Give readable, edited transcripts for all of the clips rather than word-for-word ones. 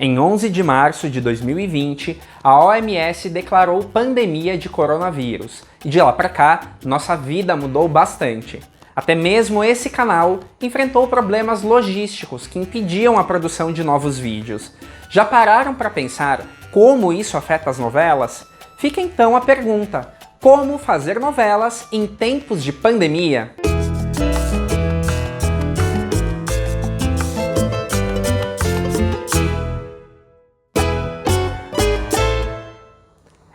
Em 11 de março de 2020, a OMS declarou pandemia de coronavírus, e de lá para cá, nossa vida mudou bastante. Até mesmo esse canal enfrentou problemas logísticos que impediam a produção de novos vídeos. Já pararam para pensar como isso afeta as novelas? Fica então a pergunta: como fazer novelas em tempos de pandemia?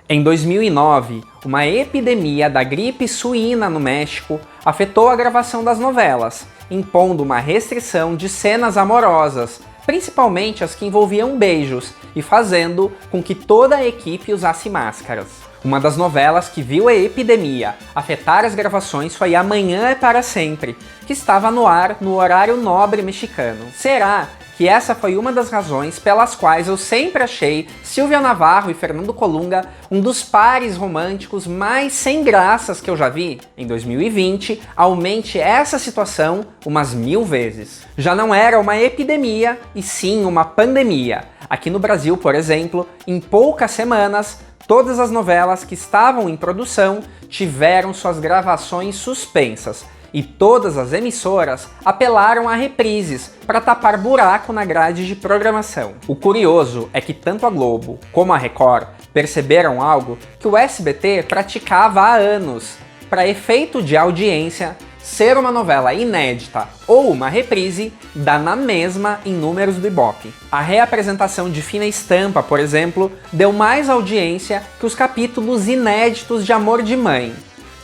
Em 2009, uma epidemia da gripe suína no México afetou a gravação das novelas, impondo uma restrição de cenas amorosas, principalmente as que envolviam beijos, e fazendo com que toda a equipe usasse máscaras. Uma das novelas que viu a epidemia afetar as gravações foi Amanhã é para Sempre, que estava no ar no horário nobre mexicano. Será que essa foi uma das razões pelas quais eu sempre achei Silvia Navarro e Fernando Colunga um dos pares românticos mais sem graças que eu já vi? Em 2020, aumente essa situação umas 1000 vezes. Já não era uma epidemia, e sim uma pandemia. Aqui no Brasil, por exemplo, em poucas semanas, todas as novelas que estavam em produção tiveram suas gravações suspensas. E todas as emissoras apelaram a reprises para tapar buraco na grade de programação. O curioso é que tanto a Globo como a Record perceberam algo que o SBT praticava há anos. Para efeito de audiência, ser uma novela inédita ou uma reprise dá na mesma em números do Ibope. A reapresentação de Fina Estampa, por exemplo, deu mais audiência que os capítulos inéditos de Amor de Mãe.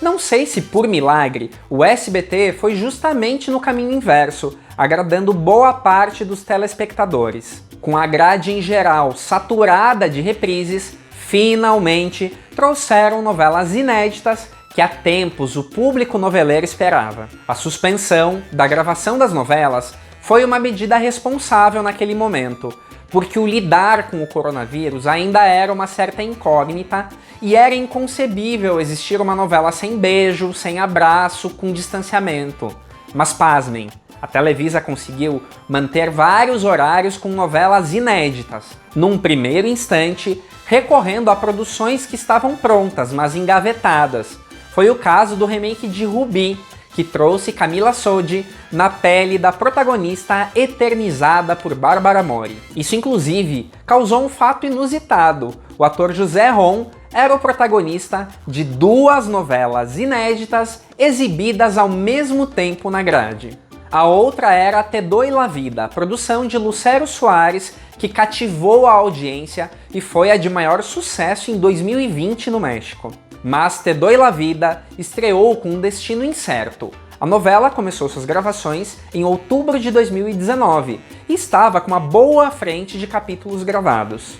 Não sei se por milagre, o SBT foi justamente no caminho inverso, agradando boa parte dos telespectadores. Com a grade em geral saturada de reprises, finalmente trouxeram novelas inéditas que há tempos o público noveleiro esperava. A suspensão da gravação das novelas foi uma medida responsável naquele momento, porque o lidar com o coronavírus ainda era uma certa incógnita e era inconcebível existir uma novela sem beijo, sem abraço, com distanciamento. Mas pasmem, a Televisa conseguiu manter vários horários com novelas inéditas, num primeiro instante recorrendo a produções que estavam prontas, mas engavetadas. Foi o caso do remake de Rubi, que trouxe Camila Sodi na pele da protagonista eternizada por Bárbara Mori. Isso inclusive causou um fato inusitado: o ator José Ron era o protagonista de 2 novelas inéditas exibidas ao mesmo tempo na grade. A outra era Te Doi La Vida, produção de Lucero Soares, que cativou a audiência e foi a de maior sucesso em 2020 no México. Mas Te Doi La Vida estreou com um destino incerto. A novela começou suas gravações em outubro de 2019 e estava com uma boa frente de capítulos gravados.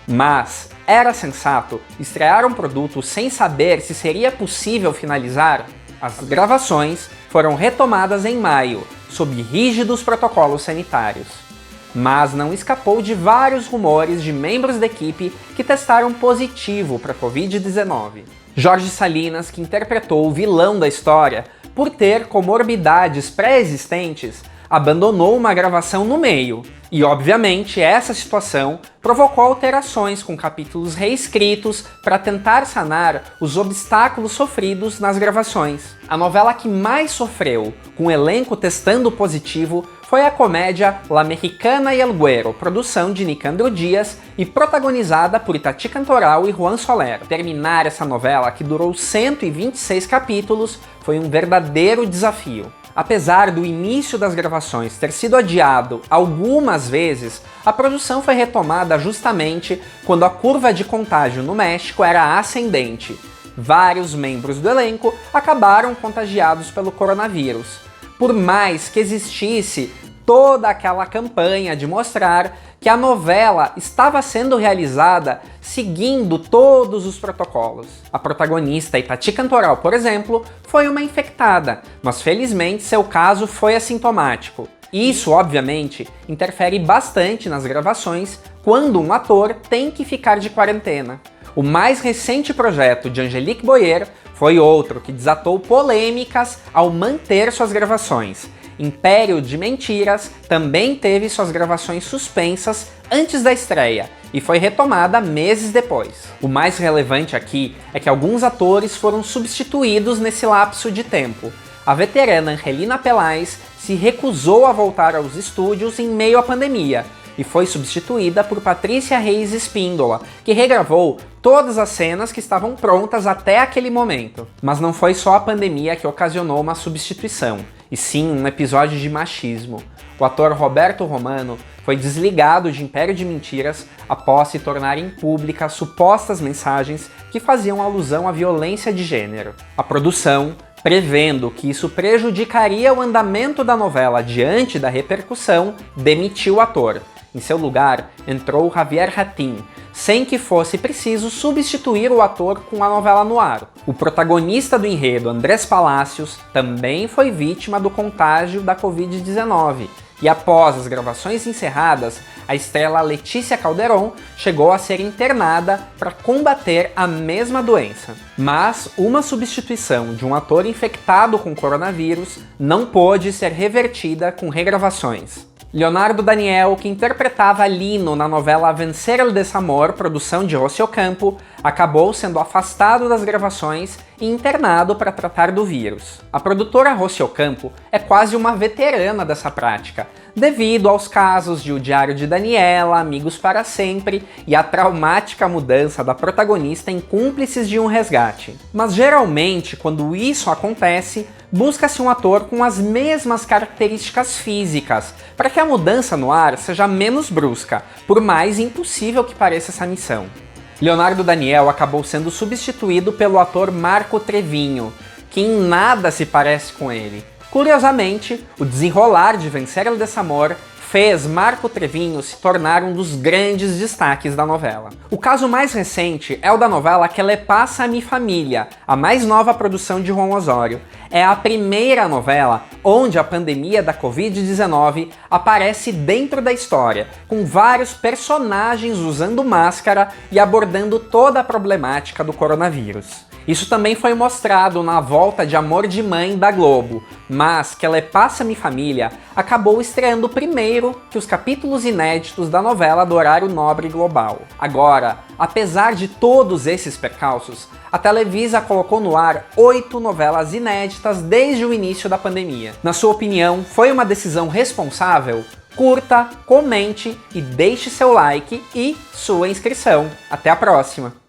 Mas era sensato estrear um produto sem saber se seria possível finalizar? As gravações foram retomadas em maio, sob rígidos protocolos sanitários. Mas não escapou de vários rumores de membros da equipe que testaram positivo para a Covid-19. Jorge Salinas, que interpretou o vilão da história, por ter comorbidades pré-existentes, abandonou uma gravação no meio. E obviamente essa situação provocou alterações com capítulos reescritos para tentar sanar os obstáculos sofridos nas gravações. A novela que mais sofreu com o elenco testando positivo foi a comédia La Mexicana y el Güero, produção de Nicandro Dias e protagonizada por Itati Cantoral e Juan Soler. Terminar essa novela, que durou 126 capítulos, foi um verdadeiro desafio. Apesar do início das gravações ter sido adiado algumas vezes, a produção foi retomada justamente quando a curva de contágio no México era ascendente. Vários membros do elenco acabaram contagiados pelo coronavírus. Por mais que existisse toda aquela campanha de mostrar que a novela estava sendo realizada seguindo todos os protocolos. A protagonista Itati Cantoral, por exemplo, foi uma infectada, mas felizmente seu caso foi assintomático. Isso, obviamente, interfere bastante nas gravações quando um ator tem que ficar de quarentena. O mais recente projeto de Angelique Boyer foi outro que desatou polêmicas ao manter suas gravações. Império de Mentiras também teve suas gravações suspensas antes da estreia e foi retomada meses depois. O mais relevante aqui é que alguns atores foram substituídos nesse lapso de tempo. A veterana Angelina Pelaez se recusou a voltar aos estúdios em meio à pandemia e foi substituída por Patrícia Reis Espíndola, que regravou todas as cenas que estavam prontas até aquele momento. Mas não foi só a pandemia que ocasionou uma substituição, e sim um episódio de machismo. O ator Roberto Romano foi desligado de Império de Mentiras após se tornarem públicas supostas mensagens que faziam alusão à violência de gênero. A produção, prevendo que isso prejudicaria o andamento da novela diante da repercussão, demitiu o ator. Em seu lugar, entrou Javier Ratín, sem que fosse preciso substituir o ator com a novela no ar. O protagonista do enredo, Andrés Palacios, também foi vítima do contágio da Covid-19, e após as gravações encerradas, a estrela Letícia Calderón chegou a ser internada para combater a mesma doença. Mas uma substituição de um ator infectado com coronavírus não pôde ser revertida com regravações. Leonardo Daniel, que interpretava Lino na novela Vencer el Desamor, produção de Rocío Campo, acabou sendo afastado das gravações e internado para tratar do vírus. A produtora Rocío Campo é quase uma veterana dessa prática, devido aos casos de O Diário de Daniela, Amigos para Sempre e a traumática mudança da protagonista em Cúmplices de um Resgate. Mas geralmente, quando isso acontece, busca-se um ator com as mesmas características físicas, para que a mudança no ar seja menos brusca, por mais impossível que pareça essa missão. Leonardo Daniel acabou sendo substituído pelo ator Marco Trevinho, que em nada se parece com ele. Curiosamente, o desenrolar de Vencer el Desamor fez Marco Trevinho se tornar um dos grandes destaques da novela. O caso mais recente é o da novela Que le passa a mi familia, a mais nova produção de João Osório. É a primeira novela onde a pandemia da Covid-19 aparece dentro da história, com vários personagens usando máscara e abordando toda a problemática do coronavírus. Isso também foi mostrado na volta de Amor de Mãe da Globo, mas Que le passa a mi familia acabou estreando primeiro que os capítulos inéditos da novela do horário nobre global. Agora, apesar de todos esses percalços, a Televisa colocou no ar 8 novelas inéditas desde o início da pandemia. Na sua opinião, foi uma decisão responsável? Curta, comente e deixe seu like e sua inscrição. Até a próxima!